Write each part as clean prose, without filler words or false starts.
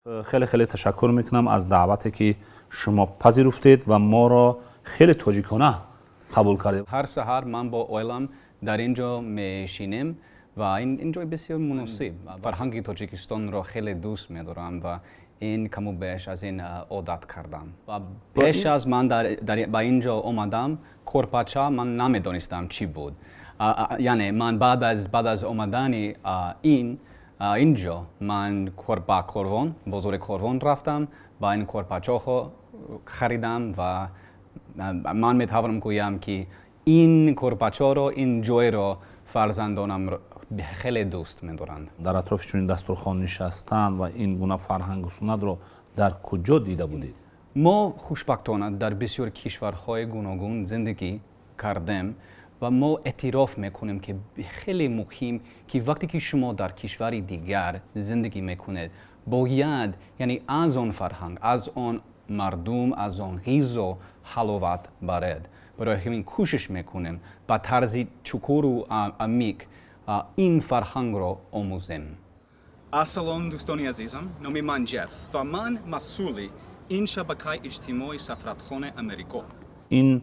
خیلی خیلی تشکر میکنم از دعوتی که شما پذیرفتید و ما را خیلی تاجیکانه قبول کردید. هر سحر من با اویلم در اینجا میشینم و اینجا بسیار مناسب. فرهنگ تاجیکستان را خیلی دوست می‌دارم و این کم و بیش از این عادت کردم. و پیش از من با اینجا اومدم کورپاچه من نمیدونستم چی بود. یعنی من بعد از اومدن اینجا من با کاروان بازار کاروان رفتم با این کورپاچه ها خریدم و من میتوانم گویم که این کورپاچه را این جای را فرزندانم خیلی دوست می‌دارند. در اطراف چون دسترخوان نشستن و این گونه فرهنگ و سنت رو در کجا دیده بودید؟ ما خوشبختانه در بسیار کشورهای گوناگون زندگی کردیم و ما اعتراف میکنیم که خیلی مهم که وقتی که شما در کشوری دیگر زندگی میکنید باید یعنی از آن فرهنگ، از آن مردم، از آن غذا حلاوت برید. برای همین کوشش میکنیم با طرز چکور و عمیق این فرهنگ را آموزیم. سلام دوستانی عزیزم، نام من جف و من مسئولی این شبکه اجتماعی سفارتخانه امریکا. این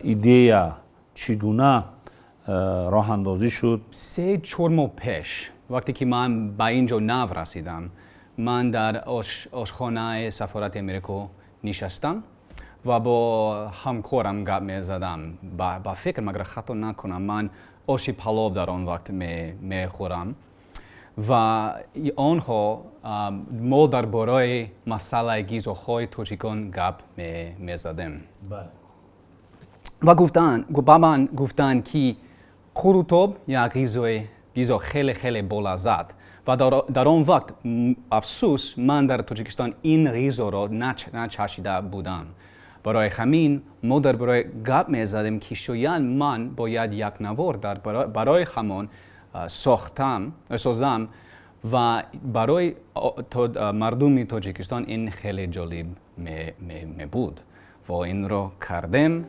ایده چگونه راه اندازی شد؟ 3-4 ماه پیش وقتی که من به اینجا نو رسیدم من در آشخانه سفارت امریکا نشستم و با همکارم گپ میزدم با فکر مگر خطا نکنم من آش پلاو در آن وقت میخورم و آنها ما در بارای مسئله غذاهای تاجیکان گپ میزدیم و با من گفتن که قروتاب یک غذا خیلی خیلی بلذت و در آن وقت افسوس من در تاجیکستان این غذا را نچشیده بودم. برای همین ما در برای گپ میزدیم که شاید من باید یک نوار برای همان سازم و برای مردم تاجیکستان این خیلی جالب می بود و این را کردیم.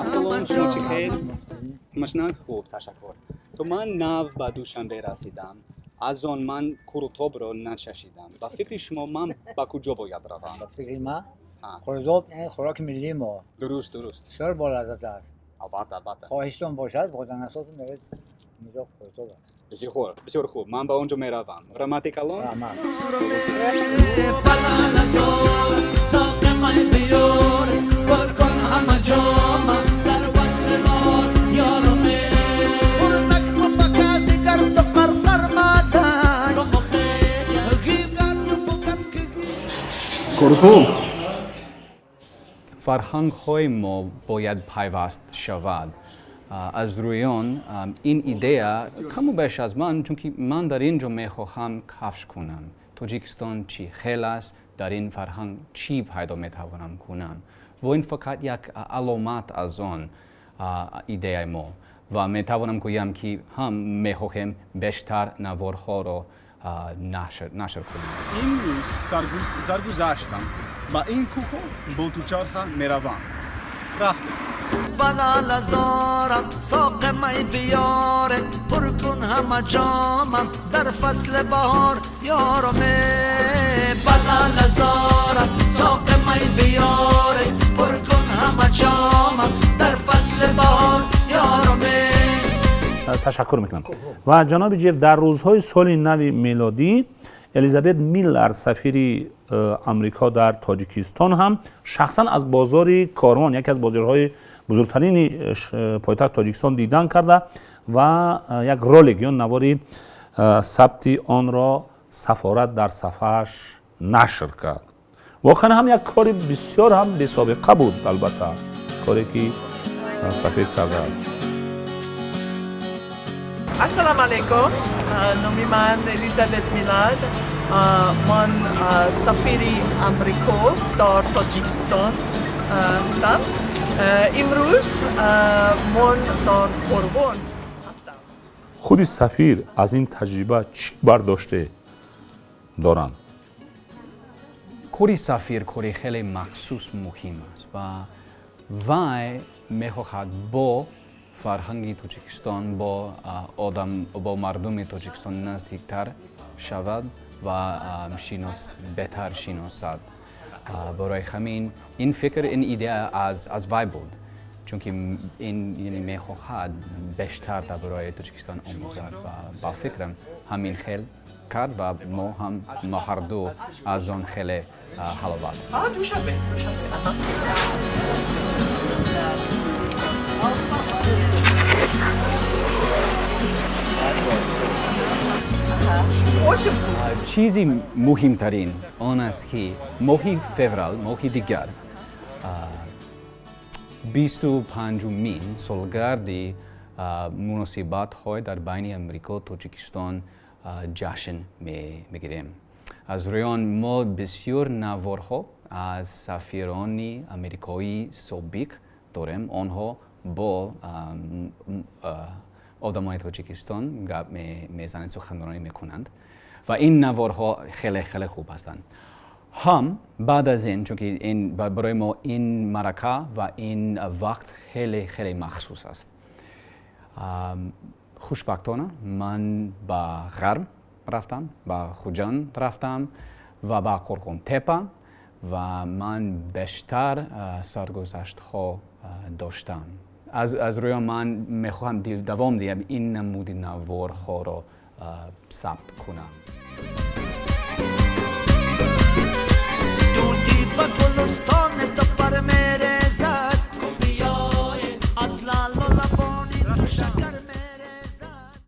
سلام شما چی خیر؟ مشناد خوب تشکر. تو من نو به دوشنبه رسیدم. از آن من قروتاب را نچشیدم. با فکر شما من با کجا باید روم؟ با فکر ما قروتاب این خوراک ملی ما. درست. بسیار بالذات است. البته. خواهشتان باشد خودتان اساس میرید اینجا قروتاب است. بسیار خوب. من با اونجا میروم. رحمت کلام. رحمت. فرهنگ های ما باید پیوست شود. از روی آن این ایده کم و بیش از من چون که من در اینجا میخواهم کفش کنم تاجیکستان چی خیلی است در این فرهنگ چی پیدا میتوانم کنم و این فقط یک علامت از آن ایده ما و میتوانم گویم که هم میخواهیم بیشتر نوارها را نشر کنیم. این روز سرگذشتم با این کوکو با دوچرخه میروم. رفتم. بلال زارم ساق می بیاره پر کن همه جامم در فصل بهار یارمه. بلال زارم ساق می بیاره پر کن همه جامم در فصل بهار یارمه. تشکر میکنم. و جناب جف در روزهای سال نو میلادی الیزابت میلر سفیر امریکا در تاجیکستان هم شخصا از بازار کاروان یکی از بازارهای بزرگترین پایتخت تاجیکستان دیدن کرده و یک رولک یا نواری ثبت آن را سفارت در صفحه‌اش نشر کرد. واقعا هم یک کاری بسیار هم بی سابقه بود. البته کاری که سفیر کرده. السلام علیکم. نامی من الیزابت میلر. من سفیری امریکا در تاجیکستان هستم. امروز من در کاروان هستم. خودی سفیر از این تجربه چی برداشته دارند؟ کاری سفیر کاری خیلی مخصوص مهم است و وی میخواهد با фарҳанги тоҷикистон бо мардуми тоҷикистон наздиктар шавад ва беҳтар шиносад. барои ҳамин ин фикр, ин идея аз вай буд, чунки ин мехоҳад бештар дар бораи Тоҷикистон омӯзад ва ба фикрам ҳамин хел кард ва мо ҳарду аз он хеле ҳаловат. Душанбе. чизи муҳимтарин он аст ки моҳи феврал, моҳи дигар, 25-умин солгарди муносибатҳои дар байни Амрико Тоҷикистон ҷашн мегирем. аз рӯи он мо бисёр наворҳо аз сафирони амрикоии собиқ дорем. онҳо бо одамони Тоҷикистон гап мезананд, суханронӣ мекунанд ва ин наворҳо хеле хуб ҳастанд. ҳам баъд аз ин, чунки барои мо ин марака ва ин вақт хеле махсус аст. хушбахтона ман ба ғарб рафтам, ба хуҷанд рафтам ва ба қурғунтепа ва ман бештар саргузаштҳо доштам. аз рӯи он ман мехоҳам давом диҳам ин намуди наворҳоро сабт кунам.